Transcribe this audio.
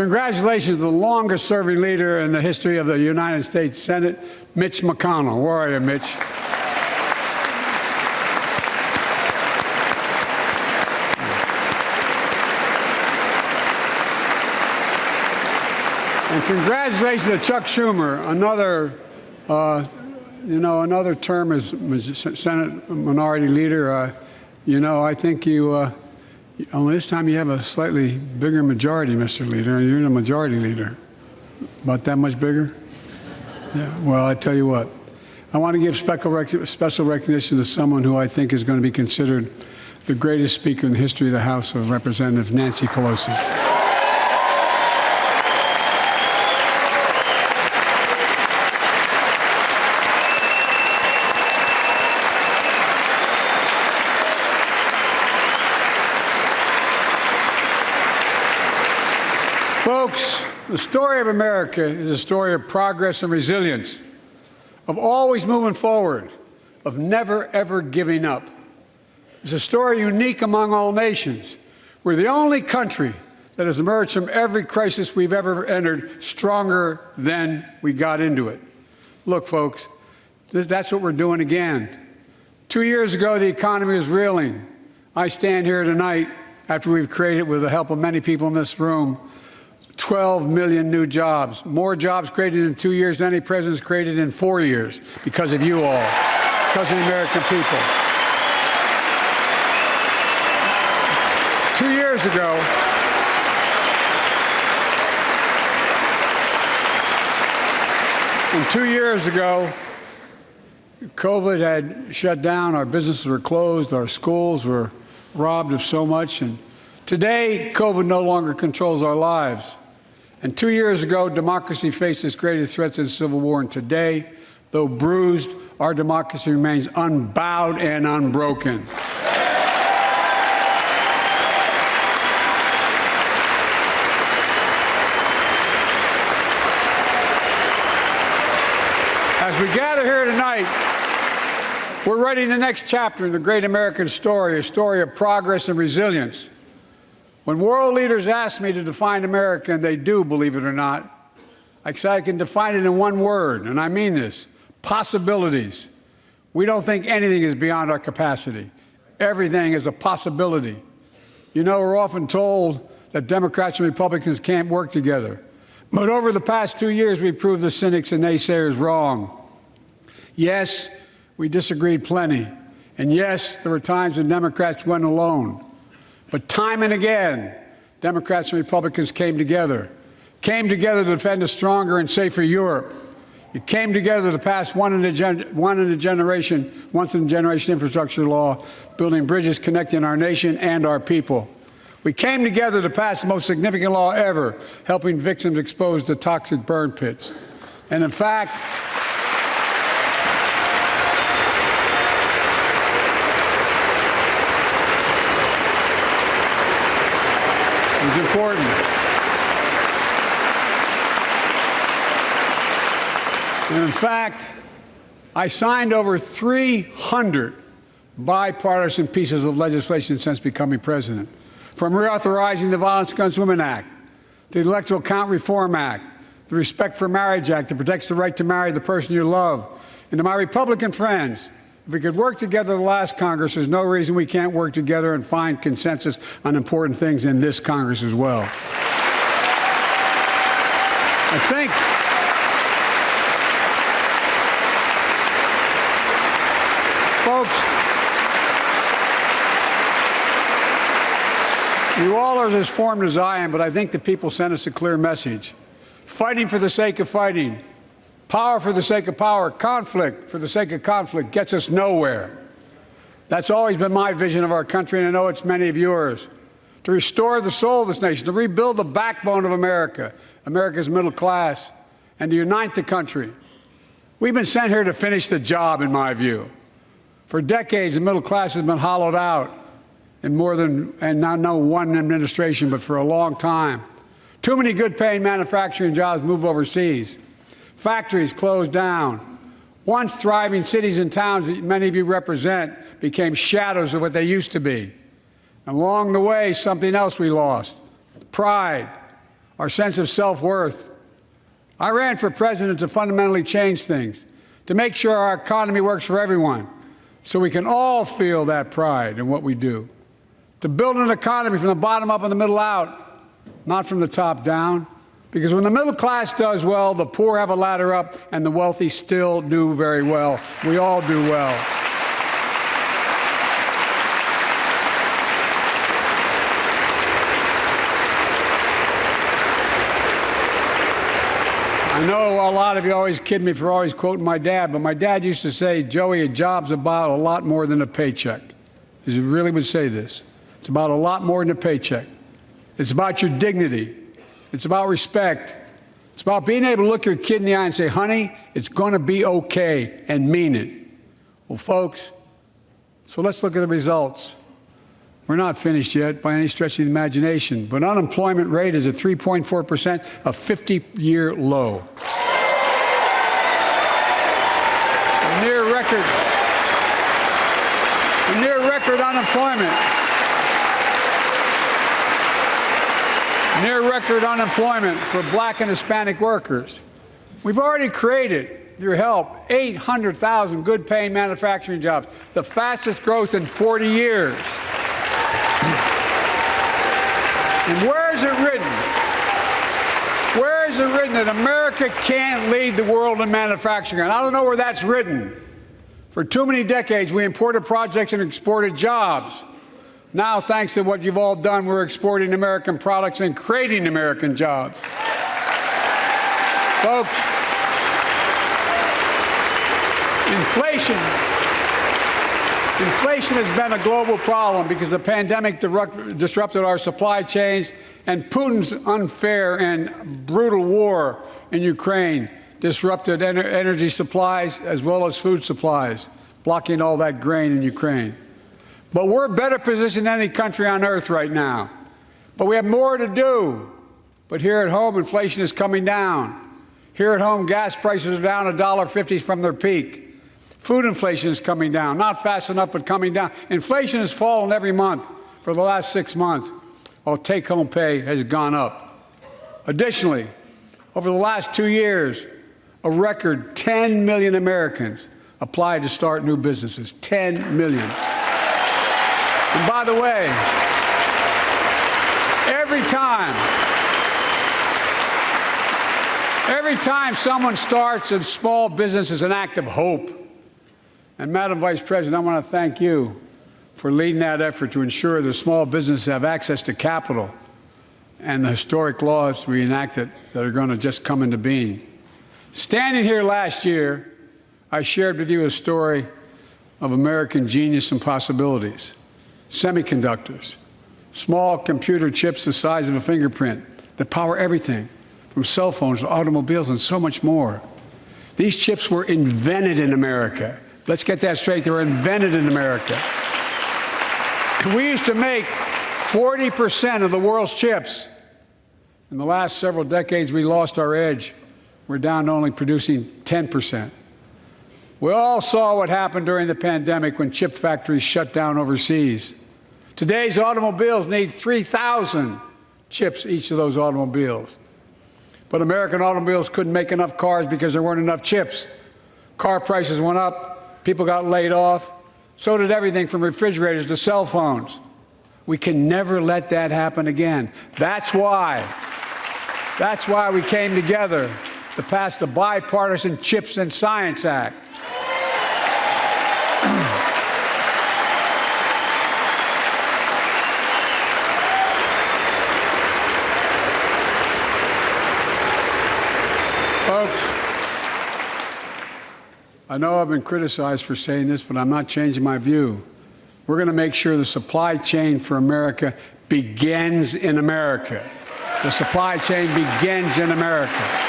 Congratulations to the longest-serving leader in the history of the United States Senate, Mitch McConnell. Where are you, Mitch? And congratulations to Chuck Schumer, another term as Senate Minority Leader. I think only this time you have a slightly bigger majority, Mr. Leader, and you're the majority leader. About that much bigger? Yeah. Well, I tell you what, I want to give special recognition to someone who I think is going to be considered the greatest speaker in the history of the House of Representatives, Nancy Pelosi. Folks, the story of America is a story of progress and resilience, of always moving forward, of never, ever giving up. It's a story unique among all nations. We're the only country that has emerged from every crisis we've ever entered stronger than we got into it. Look, folks, that's what we're doing again. 2 years ago, the economy was reeling. I stand here tonight after we've created, with the help of many people in this room, 12 million new jobs, more jobs created in 2 years than any president's created in 4 years, because of you all, because of the American people. 2 years ago, COVID had shut down, our businesses were closed, our schools were robbed of so much, and today, COVID no longer controls our lives. And 2 years ago, democracy faced its greatest threats in civil war. And today, though bruised, our democracy remains unbowed and unbroken. As we gather here tonight, we're writing the next chapter in the great American story, a story of progress and resilience. When world leaders ask me to define America, and they do, believe it or not, I can define it in one word, and I mean this: possibilities. We don't think anything is beyond our capacity. Everything is a possibility. You know, we're often told that Democrats and Republicans can't work together. But over the past 2 years, we've proved the cynics and naysayers wrong. Yes, we disagreed plenty. And yes, there were times when Democrats went alone. But time and again, Democrats and Republicans came together to defend a stronger and safer Europe. You came together to pass once-in-a-generation infrastructure law, building bridges connecting our nation and our people. We came together to pass the most significant law ever, helping victims exposed to toxic burn pits. And in fact, it's important. And in fact, I signed over 300 bipartisan pieces of legislation since becoming president, from reauthorizing the Violence Against Women Act, the Electoral Count Reform Act, the Respect for Marriage Act that protects the right to marry the person you love. And to my Republican friends, if we could work together the last Congress, there's no reason we can't work together and find consensus on important things in this Congress as well. I think folks, you all are as formed as I am, but I think the people sent us a clear message. Fighting for the sake of fighting, power for the sake of power, conflict for the sake of conflict gets us nowhere. That's always been my vision of our country, and I know it's many of yours. To restore the soul of this nation, to rebuild the backbone of America, America's middle class, and to unite the country. We've been sent here to finish the job, in my view. For decades, the middle class has been hollowed out in more than, and not one administration, but for a long time. Too many good-paying manufacturing jobs move overseas. Factories closed down. Once thriving cities and towns that many of you represent became shadows of what they used to be. And along the way, something else we lost: pride. our sense of self-worth. I ran for president to fundamentally change things, to make sure our economy works for everyone, so we can all feel that pride in what we do. To build an economy from the bottom up and the middle out, not from the top down. Because when the middle class does well, the poor have a ladder up, and the wealthy still do very well. We all do well. I know a lot of you always kid me for always quoting my dad, but my dad used to say, Joey, a job's about a lot more than a paycheck. He really would say this. It's about a lot more than a paycheck. It's about your dignity. It's about respect. It's about being able to look your kid in the eye and say, honey, it's going to be okay, and mean it. Well, folks, so let's look at the results. We're not finished yet by any stretch of the imagination, but unemployment rate is at 3.4%, a 50-year low. A near record unemployment. Near record unemployment for black and Hispanic workers. We've already created, your help, 800,000 good-paying manufacturing jobs, the fastest growth in 40 years. And where is it written? Where is it written that America can't lead the world in manufacturing? And I don't know where that's written. For too many decades, we imported projects and exported jobs. Now, thanks to what you've all done, we're exporting American products and creating American jobs. Folks, inflation has been a global problem because the pandemic disrupted our supply chains, and Putin's unfair and brutal war in Ukraine disrupted energy supplies as well as food supplies, blocking all that grain in Ukraine. But we're better positioned than any country on earth right now. But we have more to do. But here at home, inflation is coming down. Here at home, gas prices are down $1.50 from their peak. Food inflation is coming down, not fast enough, but coming down. Inflation has fallen every month for the last 6 months, while take-home pay has gone up. Additionally, over the last 2 years, a record 10 million Americans applied to start new businesses. 10 million. And by the way, every time someone starts a small business is an act of hope. And Madam Vice President, I want to thank you for leading that effort to ensure that small businesses have access to capital and the historic laws we enacted that are going to just come into being. Standing here last year, I shared with you a story of American genius and possibilities. Semiconductors, small computer chips the size of a fingerprint that power everything from cell phones to automobiles and so much more. These chips were invented in America. Let's get that straight. They were invented in America. We used to make 40% of the world's chips. In the last several decades, we lost our edge. We're down to only producing 10%. We all saw what happened during the pandemic when chip factories shut down overseas. Today's automobiles need 3,000 chips, each of those automobiles. But American automobiles couldn't make enough cars because there weren't enough chips. Car prices went up, people got laid off. So did everything from refrigerators to cell phones. We can never let that happen again. That's why we came together to pass the Bipartisan Chips and Science Act. Folks, I know I've been criticized for saying this, but I'm not changing my view. We're going to make sure the supply chain for America begins in America. The supply chain begins in America.